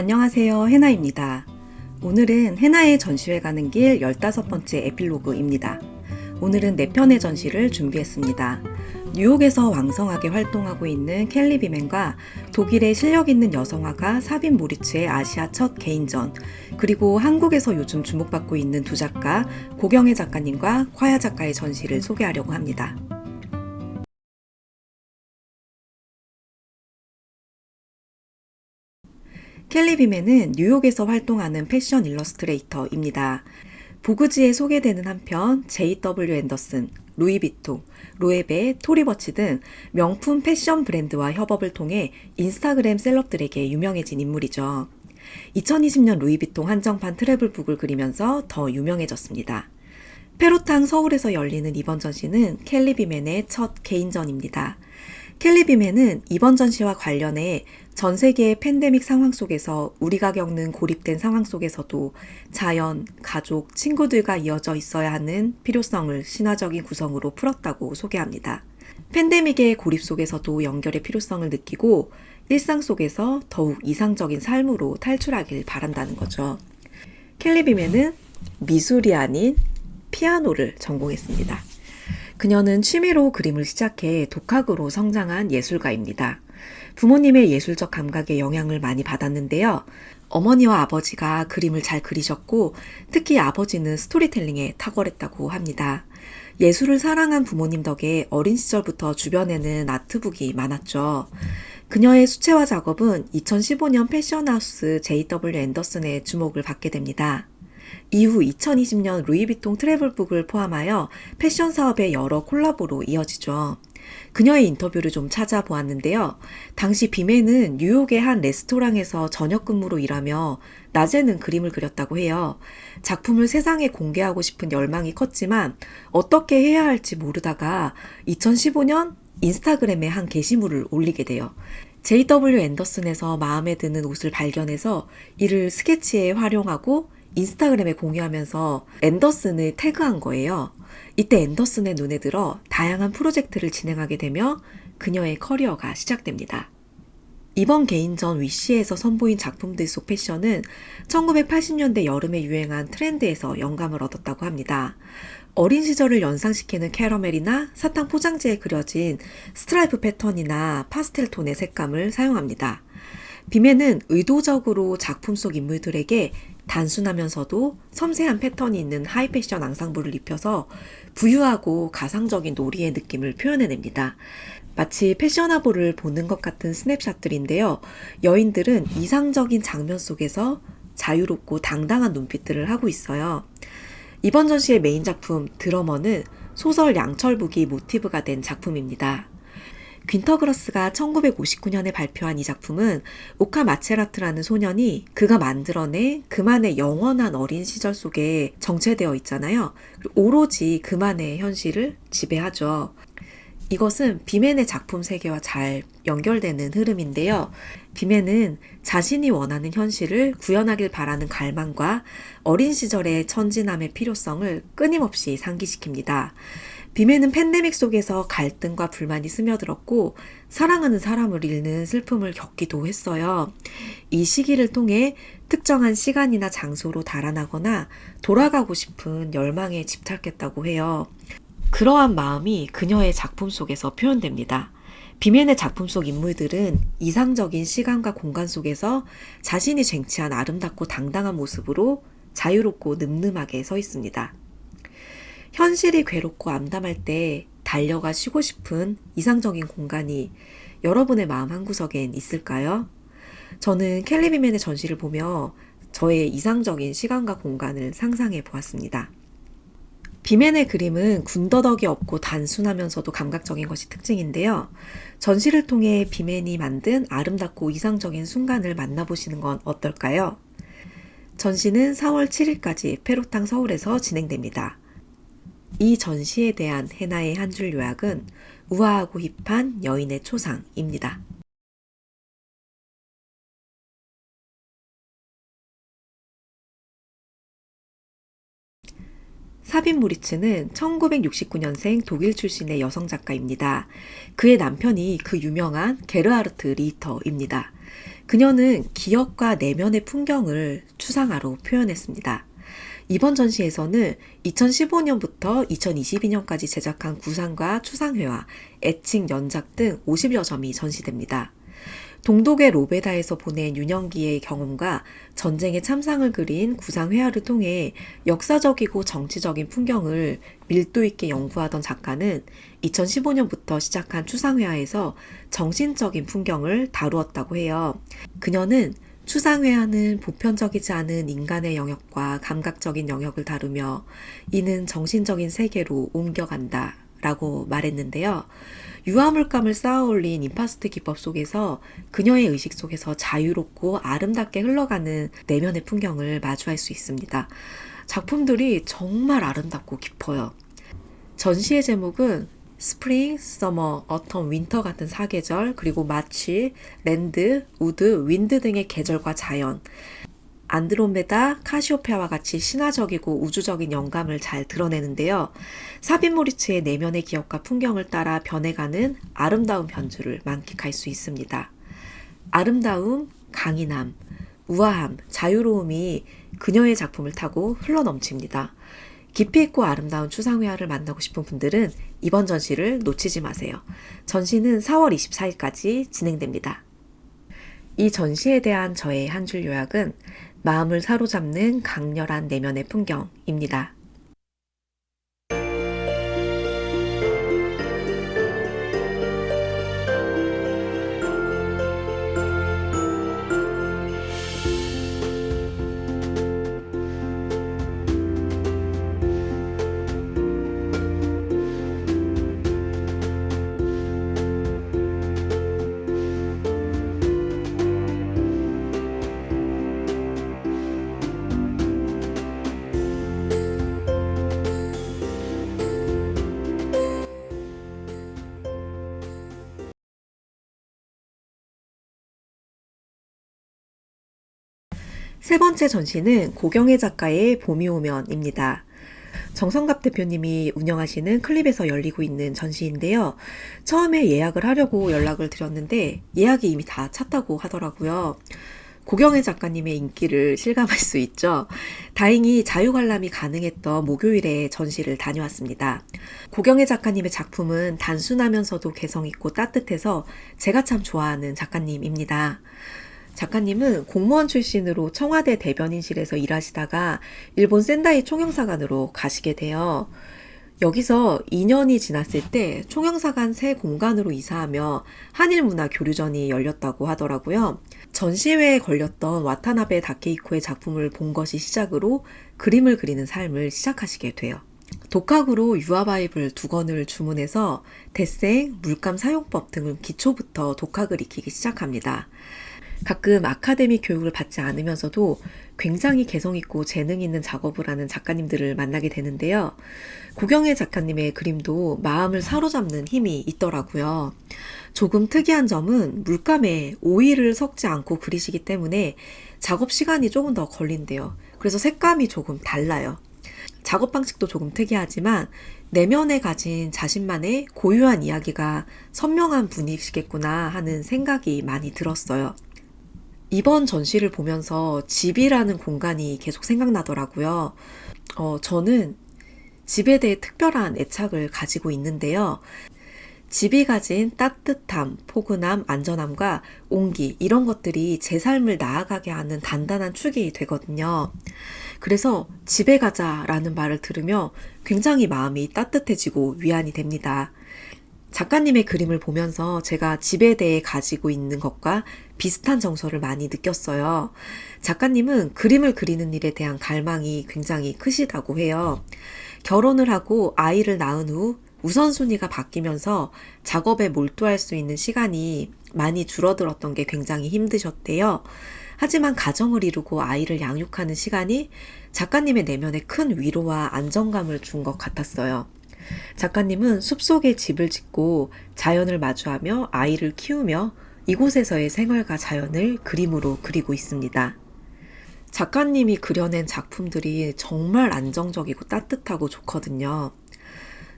안녕하세요, 해나입니다. 오늘은 해나의 전시회 가는 길 15번째 에필로그입니다. 오늘은 4편의 전시를 준비했습니다. 뉴욕에서 왕성하게 활동하고 있는 켈리 비맨과 독일의 실력 있는 여성화가 사빈 모리츠의 아시아 첫 개인전, 그리고 한국에서 요즘 주목받고 있는 두 작가, 고경혜 작가님과 화야 작가의 전시를 소개하려고 합니다. 켈리 비맨은 뉴욕에서 활동하는 패션 일러스트레이터입니다. 보그지에 소개되는 한편 J.W. 앤더슨, 루이비통, 로에베, 토리버치 등 명품 패션 브랜드와 협업을 통해 인스타그램 셀럽들에게 유명해진 인물이죠. 2020년 루이비통 한정판 트래블북을 그리면서 더 유명해졌습니다. 페로탕 서울에서 열리는 이번 전시는 켈리 비맨의 첫 개인전입니다. 켈리 비맨은 이번 전시와 관련해 전 세계의 팬데믹 상황 속에서 우리가 겪는 고립된 상황 속에서도 자연, 가족, 친구들과 이어져 있어야 하는 필요성을 신화적인 구성으로 풀었다고 소개합니다. 팬데믹의 고립 속에서도 연결의 필요성을 느끼고 일상 속에서 더욱 이상적인 삶으로 탈출하길 바란다는 거죠. 켈리 비맨은 미술이 아닌 피아노를 전공했습니다. 그녀는 취미로 그림을 시작해 독학으로 성장한 예술가입니다. 부모님의 예술적 감각에 영향을 많이 받았는데요. 어머니와 아버지가 그림을 잘 그리셨고 특히 아버지는 스토리텔링에 탁월했다고 합니다. 예술을 사랑한 부모님 덕에 어린 시절부터 주변에는 아트북이 많았죠. 그녀의 수채화 작업은 2015년 패션하우스 J.W. 앤더슨의 주목을 받게 됩니다. 이후 2020년 루이비통 트래블북을 포함하여 패션 사업의 여러 콜라보로 이어지죠. 그녀의 인터뷰를 좀 찾아보았는데요. 당시 비맨은 뉴욕의 한 레스토랑에서 저녁 근무로 일하며 낮에는 그림을 그렸다고 해요. 작품을 세상에 공개하고 싶은 열망이 컸지만 어떻게 해야 할지 모르다가 2015년 인스타그램에 한 게시물을 올리게 돼요. J.W. 앤더슨에서 마음에 드는 옷을 발견해서 이를 스케치에 활용하고 인스타그램에 공유하면서 앤더슨을 태그한 거예요. 이때 앤더슨의 눈에 들어 다양한 프로젝트를 진행하게 되며 그녀의 커리어가 시작됩니다. 이번 개인전 위시에서 선보인 작품들 속 패션은 1980년대 여름에 유행한 트렌드에서 영감을 얻었다고 합니다. 어린 시절을 연상시키는 캐러멜이나 사탕 포장지에 그려진 스트라이프 패턴이나 파스텔 톤의 색감을 사용합니다. 비맨은 의도적으로 작품 속 인물들에게 단순하면서도 섬세한 패턴이 있는 하이패션 앙상블을 입혀서 부유하고 가상적인 놀이의 느낌을 표현해냅니다. 마치 패셔너블을 보는 것 같은 스냅샷들인데요. 여인들은 이상적인 장면 속에서 자유롭고 당당한 눈빛들을 하고 있어요. 이번 전시의 메인 작품 드러머는 소설 양철북이 모티브가 된 작품입니다. 퀸터그러스가 1959년에 발표한 이 작품은 오카 마체라트라는 소년이 그가 만들어낸 그만의 영원한 어린 시절 속에 정체되어 있잖아요. 오로지 그만의 현실을 지배하죠. 이것은 비맨의 작품 세계와 잘 연결되는 흐름인데요. 비맨은 자신이 원하는 현실을 구현하길 바라는 갈망과 어린 시절의 천진함의 필요성을 끊임없이 상기시킵니다. 비맨은 팬데믹 속에서 갈등과 불만이 스며들었고 사랑하는 사람을 잃는 슬픔을 겪기도 했어요. 이 시기를 통해 특정한 시간이나 장소로 달아나거나 돌아가고 싶은 열망에 집착했다고 해요. 그러한 마음이 그녀의 작품 속에서 표현됩니다. 비맨의 작품 속 인물들은 이상적인 시간과 공간 속에서 자신이 쟁취한 아름답고 당당한 모습으로 자유롭고 늠름하게 서 있습니다. 현실이 괴롭고 암담할 때 달려가 쉬고 싶은 이상적인 공간이 여러분의 마음 한구석엔 있을까요? 저는 켈리 비맨의 전시를 보며 저의 이상적인 시간과 공간을 상상해 보았습니다. 비맨의 그림은 군더더기 없고 단순하면서도 감각적인 것이 특징인데요. 전시를 통해 비맨이 만든 아름답고 이상적인 순간을 만나보시는 건 어떨까요? 전시는 4월 7일까지 페로탕 서울에서 진행됩니다. 이 전시에 대한 해나의 한 줄 요약은 우아하고 힙한 여인의 초상입니다. 사빈 모리츠는 1969년생 독일 출신의 여성 작가입니다. 그의 남편이 그 유명한 게르하르트 리히터입니다. 그녀는 기억과 내면의 풍경을 추상화로 표현했습니다. 이번 전시에서는 2015년부터 2022년까지 제작한 구상과 추상회화, 애칭, 연작 등 50여 점이 전시됩니다. 동독의 로베다에서 보낸 유년기의 경험과 전쟁의 참상을 그린 구상회화를 통해 역사적이고 정치적인 풍경을 밀도 있게 연구하던 작가는 2015년부터 시작한 추상회화에서 정신적인 풍경을 다루었다고 해요. 그녀는 추상회화는 보편적이지 않은 인간의 영역과 감각적인 영역을 다루며 이는 정신적인 세계로 옮겨간다 라고 말했는데요. 유화물감을 쌓아올린 임파스트 기법 속에서 그녀의 의식 속에서 자유롭고 아름답게 흘러가는 내면의 풍경을 마주할 수 있습니다. 작품들이 정말 아름답고 깊어요. 전시의 제목은 스프링, 서머, 어텀, 윈터 같은 사계절, 그리고 마치, 랜드, 우드, 윈드 등의 계절과 자연, 안드로메다, 카시오페아와 같이 신화적이고 우주적인 영감을 잘 드러내는데요. 사빈 모리츠의 내면의 기억과 풍경을 따라 변해가는 아름다운 변주를 만끽할 수 있습니다. 아름다움, 강인함, 우아함, 자유로움이 그녀의 작품을 타고 흘러넘칩니다. 깊이 있고 아름다운 추상회화를 만나고 싶은 분들은 이번 전시를 놓치지 마세요. 전시는 4월 24일까지 진행됩니다. 이 전시에 대한 저의 한 줄 요약은 마음을 사로잡는 강렬한 내면의 풍경입니다. 세 번째 전시는 고경혜 작가의 봄이 오면입니다. 정성갑 대표님이 운영하시는 클립에서 열리고 있는 전시인데요. 처음에 예약을 하려고 연락을 드렸는데 예약이 이미 다 찼다고 하더라고요. 고경혜 작가님의 인기를 실감할 수 있죠. 다행히 자유관람이 가능했던 목요일에 전시를 다녀왔습니다. 고경혜 작가님의 작품은 단순하면서도 개성있고 따뜻해서 제가 참 좋아하는 작가님입니다. 작가님은 공무원 출신으로 청와대 대변인실에서 일하시다가 일본 센다이 총영사관으로 가시게 돼요. 여기서 2년이 지났을 때 총영사관 새 공간으로 이사하며 한일문화교류전이 열렸다고 하더라고요. 전시회에 걸렸던 와타나베 다케이코의 작품을 본 것이 시작으로 그림을 그리는 삶을 시작하시게 돼요. 독학으로 유아바이블 2권을 주문해서 대생, 물감 사용법 등을 기초부터 독학을 익히기 시작합니다. 가끔 아카데미 교육을 받지 않으면서도 굉장히 개성있고 재능 있는 작업을 하는 작가님들을 만나게 되는데요. 고경혜 작가님의 그림도 마음을 사로잡는 힘이 있더라고요. 조금 특이한 점은 물감에 오일을 섞지 않고 그리시기 때문에 작업 시간이 조금 더 걸린대요. 그래서 색감이 조금 달라요. 작업 방식도 조금 특이하지만 내면에 가진 자신만의 고유한 이야기가 선명한 분이시겠구나 하는 생각이 많이 들었어요. 이번 전시를 보면서 집이라는 공간이 계속 생각나더라고요. 저는 집에 대해 특별한 애착을 가지고 있는데요. 집이 가진 따뜻함, 포근함, 안전함과 온기 이런 것들이 제 삶을 나아가게 하는 단단한 축이 되거든요. 그래서 집에 가자라는 말을 들으며 굉장히 마음이 따뜻해지고 위안이 됩니다. 작가님의 그림을 보면서 제가 집에 대해 가지고 있는 것과 비슷한 정서를 많이 느꼈어요. 작가님은 그림을 그리는 일에 대한 갈망이 굉장히 크시다고 해요. 결혼을 하고 아이를 낳은 후 우선순위가 바뀌면서 작업에 몰두할 수 있는 시간이 많이 줄어들었던 게 굉장히 힘드셨대요. 하지만 가정을 이루고 아이를 양육하는 시간이 작가님의 내면에 큰 위로와 안정감을 준 것 같았어요. 작가님은 숲속에 집을 짓고 자연을 마주하며 아이를 키우며 이곳에서의 생활과 자연을 그림으로 그리고 있습니다. 작가님이 그려낸 작품들이 정말 안정적이고 따뜻하고 좋거든요.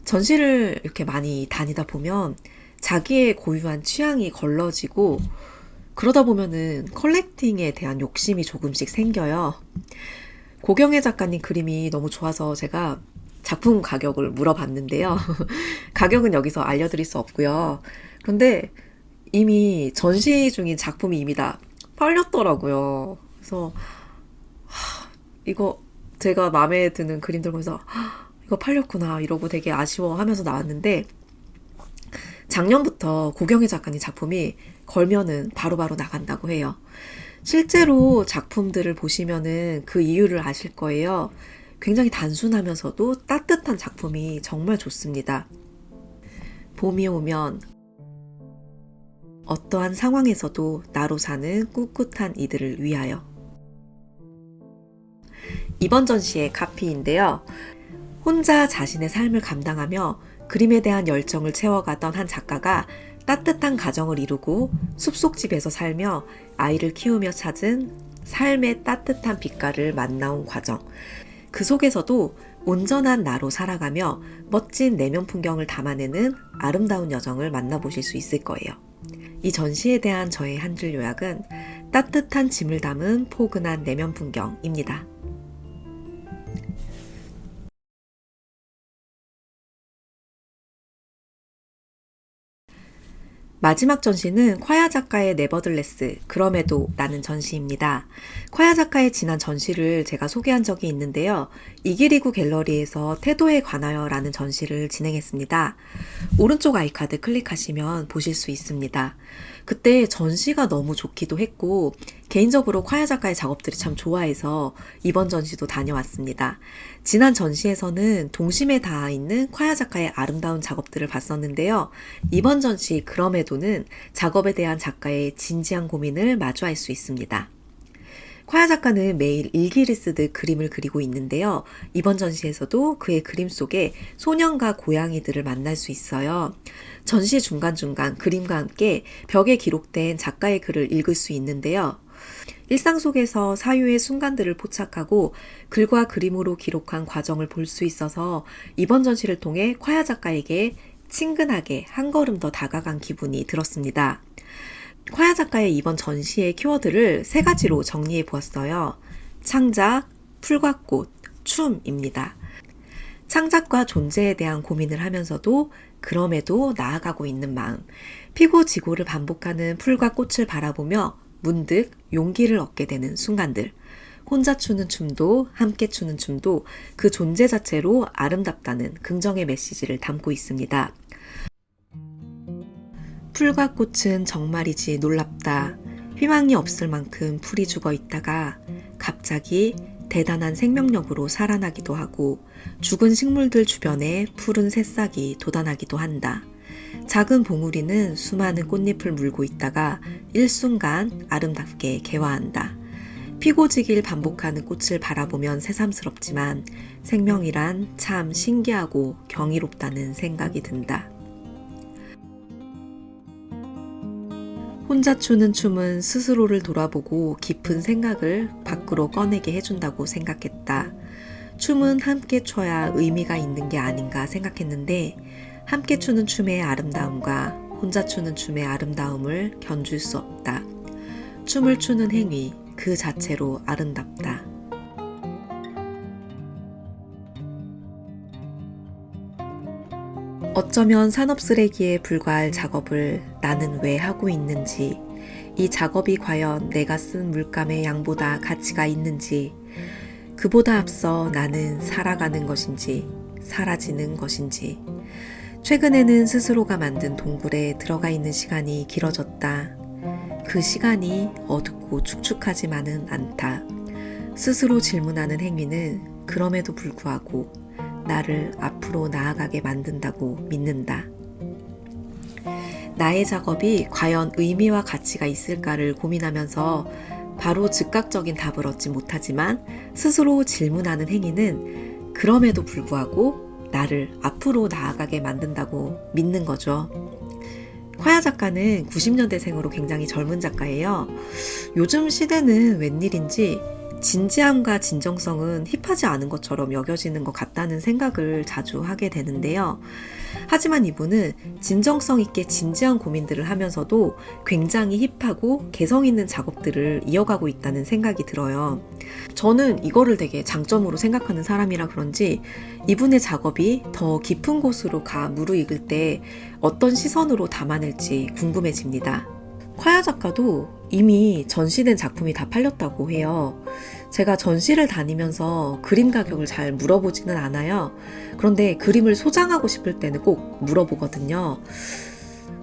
전시를 이렇게 많이 다니다 보면 자기의 고유한 취향이 걸러지고 그러다 보면은 컬렉팅에 대한 욕심이 조금씩 생겨요. 고경혜 작가님 그림이 너무 좋아서 제가 작품 가격을 물어봤는데요. 가격은 여기서 알려드릴 수 없고요. 그런데 이미 전시 중인 작품이 이미 다 팔렸더라고요. 그래서 이거 제가 마음에 드는 그림들 보면서 이거 팔렸구나 이러고 되게 아쉬워하면서 나왔는데, 작년부터 고경희 작가님 작품이 걸면은 바로바로 나간다고 해요. 실제로 작품들을 보시면은 그 이유를 아실 거예요. 굉장히 단순하면서도 따뜻한 작품이 정말 좋습니다. 봄이 오면 어떠한 상황에서도 나로 사는 꿋꿋한 이들을 위하여. 이번 전시의 카피인데요. 혼자 자신의 삶을 감당하며 그림에 대한 열정을 채워가던 한 작가가 따뜻한 가정을 이루고 숲속집에서 살며 아이를 키우며 찾은 삶의 따뜻한 빛깔을 만나온 과정. 그 속에서도 온전한 나로 살아가며 멋진 내면 풍경을 담아내는 아름다운 여정을 만나보실 수 있을 거예요. 이 전시에 대한 저의 한 줄 요약은 따뜻한 짐을 담은 포근한 내면 풍경입니다. 마지막 전시는 콰야 작가의 네버들레스, 그럼에도 라는 전시입니다. 콰야 작가의 지난 전시를 제가 소개한 적이 있는데요. 이기리구 갤러리에서 태도에 관하여 라는 전시를 진행했습니다. 오른쪽 아이카드 클릭하시면 보실 수 있습니다. 그때 전시가 너무 좋기도 했고 개인적으로 콰야 작가의 작업들이 참 좋아해서 이번 전시도 다녀왔습니다. 지난 전시에서는 동심에 닿아 있는 콰야 작가의 아름다운 작업들을 봤었는데요. 이번 전시 그럼에도는 작업에 대한 작가의 진지한 고민을 마주할 수 있습니다. 콰야 작가는 매일 일기를 쓰듯 그림을 그리고 있는데요. 이번 전시에서도 그의 그림 속에 소년과 고양이들을 만날 수 있어요. 전시 중간중간 그림과 함께 벽에 기록된 작가의 글을 읽을 수 있는데요. 일상 속에서 사유의 순간들을 포착하고 글과 그림으로 기록한 과정을 볼 수 있어서 이번 전시를 통해 콰야 작가에게 친근하게 한 걸음 더 다가간 기분이 들었습니다. 콰야 작가의 이번 전시의 키워드를 3가지로 정리해 보았어요. 창작, 풀과 꽃, 춤입니다. 창작과 존재에 대한 고민을 하면서도 그럼에도 나아가고 있는 마음, 피고 지고를 반복하는 풀과 꽃을 바라보며 문득 용기를 얻게 되는 순간들, 혼자 추는 춤도 함께 추는 춤도 그 존재 자체로 아름답다는 긍정의 메시지를 담고 있습니다. 풀과 꽃은 정말이지 놀랍다. 희망이 없을 만큼 풀이 죽어 있다가 갑자기 대단한 생명력으로 살아나기도 하고 죽은 식물들 주변에 푸른 새싹이 돋아나기도 한다. 작은 봉우리는 수많은 꽃잎을 물고 있다가 일순간 아름답게 개화한다. 피고 지길 반복하는 꽃을 바라보면 새삼스럽지만 생명이란 참 신기하고 경이롭다는 생각이 든다. 혼자 추는 춤은 스스로를 돌아보고 깊은 생각을 밖으로 꺼내게 해준다고 생각했다. 춤은 함께 춰야 의미가 있는 게 아닌가 생각했는데 함께 추는 춤의 아름다움과 혼자 추는 춤의 아름다움을 견줄 수 없다. 춤을 추는 행위 그 자체로 아름답다. 어쩌면 산업 쓰레기에 불과할 작업을 나는 왜 하고 있는지, 이 작업이 과연 내가 쓴 물감의 양보다 가치가 있는지, 그보다 앞서 나는 살아가는 것인지, 사라지는 것인지, 최근에는 스스로가 만든 동굴에 들어가 있는 시간이 길어졌다. 그 시간이 어둡고 축축하지만은 않다. 스스로 질문하는 행위는 그럼에도 불구하고 나를 앞으로 나아가게 만든다고 믿는다. 나의 작업이 과연 의미와 가치가 있을까를 고민하면서 바로 즉각적인 답을 얻지 못하지만 스스로 질문하는 행위는 그럼에도 불구하고 나를 앞으로 나아가게 만든다고 믿는 거죠. 콰야 작가는 90년대생으로 굉장히 젊은 작가예요. 요즘 시대는 웬일인지 진지함과 진정성은 힙하지 않은 것처럼 여겨지는 것 같다는 생각을 자주 하게 되는데요. 하지만 이분은 진정성 있게 진지한 고민들을 하면서도 굉장히 힙하고 개성 있는 작업들을 이어가고 있다는 생각이 들어요. 저는 이거를 되게 장점으로 생각하는 사람이라 그런지 이분의 작업이 더 깊은 곳으로 무르익을 때 어떤 시선으로 담아낼지 궁금해집니다. 콰야 작가도 이미 전시된 작품이 다 팔렸다고 해요. 제가 전시를 다니면서 그림 가격을 잘 물어보지는 않아요. 그런데 그림을 소장하고 싶을 때는 꼭 물어보거든요.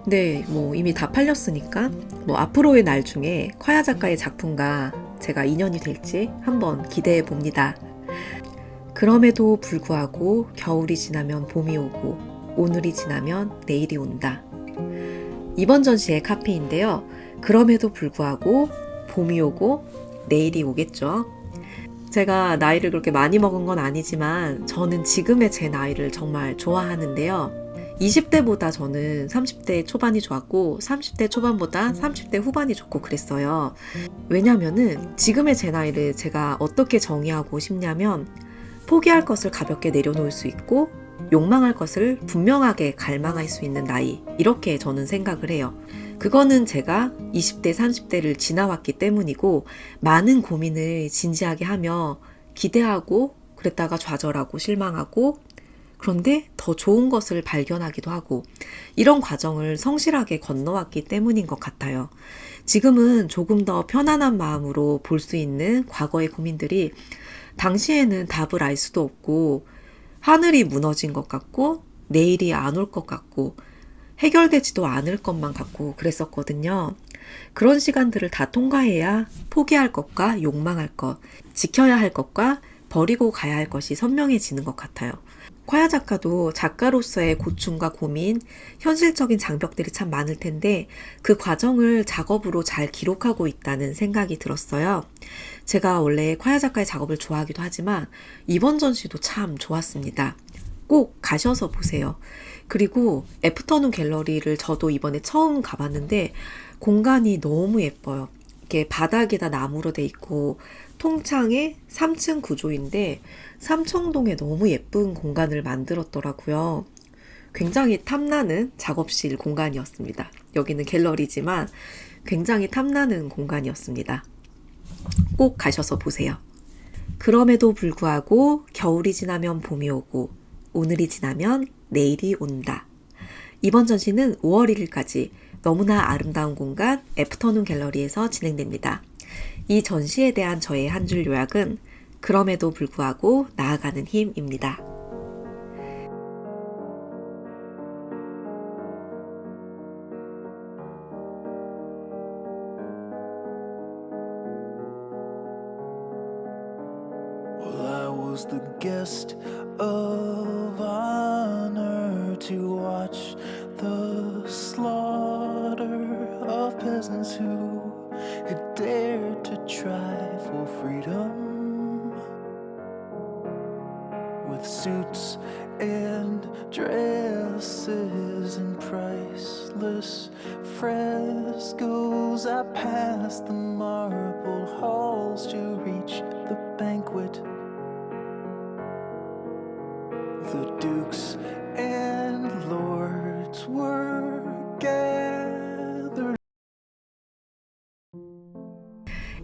근데 이미 다 팔렸으니까 앞으로의 날 중에 콰야 작가의 작품과 제가 인연이 될지 한번 기대해 봅니다. 그럼에도 불구하고 겨울이 지나면 봄이 오고 오늘이 지나면 내일이 온다. 이번 전시의 카피인데요. 그럼에도 불구하고 봄이 오고 내일이 오겠죠. 제가 나이를 그렇게 많이 먹은 건 아니지만 저는 지금의 제 나이를 정말 좋아하는데요. 20대보다 저는 30대 초반이 좋았고 30대 초반보다 30대 후반이 좋고 그랬어요. 왜냐면은 지금의 제 나이를 제가 어떻게 정의하고 싶냐면 포기할 것을 가볍게 내려놓을 수 있고 욕망할 것을 분명하게 갈망할 수 있는 나이, 이렇게 저는 생각을 해요. 그거는 제가 20대, 30대를 지나왔기 때문이고 많은 고민을 진지하게 하며 기대하고 그랬다가 좌절하고 실망하고 그런데 더 좋은 것을 발견하기도 하고 이런 과정을 성실하게 건너왔기 때문인 것 같아요. 지금은 조금 더 편안한 마음으로 볼 수 있는 과거의 고민들이 당시에는 답을 알 수도 없고 하늘이 무너진 것 같고 내일이 안 올 것 같고 해결되지도 않을 것만 같고 그랬었거든요. 그런 시간들을 다 통과해야 포기할 것과 욕망할 것, 지켜야 할 것과 버리고 가야 할 것이 선명해지는 것 같아요. 콰야 작가도 작가로서의 고충과 고민, 현실적인 장벽들이 참 많을 텐데 그 과정을 작업으로 잘 기록하고 있다는 생각이 들었어요. 제가 원래 콰야 작가의 작업을 좋아하기도 하지만 이번 전시도 참 좋았습니다. 꼭 가셔서 보세요. 그리고 애프터눈 갤러리를 저도 이번에 처음 가봤는데 공간이 너무 예뻐요. 이렇게 바닥에다 나무로 돼 있고 통창에 3층 구조인데 삼청동에 너무 예쁜 공간을 만들었더라고요. 굉장히 탐나는 작업실 공간이었습니다. 여기는 갤러리지만 굉장히 탐나는 공간이었습니다. 꼭 가셔서 보세요. 그럼에도 불구하고 겨울이 지나면 봄이 오고 오늘이 지나면 내일이 온다. 이번 전시는 5월 1일까지 너무나 아름다운 공간 애프터눈 갤러리에서 진행됩니다. 이 전시에 대한 저의 한 줄 요약은 그럼에도 불구하고 나아가는 힘입니다. Well, I was the guest of honor to watch the slaughter of peasants who had dared to try for freedom. With suits and dresses and priceless frescoes, I passed the marble halls to reach the banquet. The dukes and lords were gathered.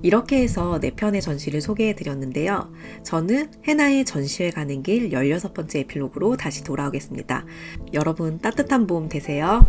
이렇게 해서 4편의 전시를 소개해드렸는데요. 저는 해나의 전시회 가는 길 16번째 에필로그로 다시 돌아오겠습니다. 여러분 따뜻한 봄 되세요.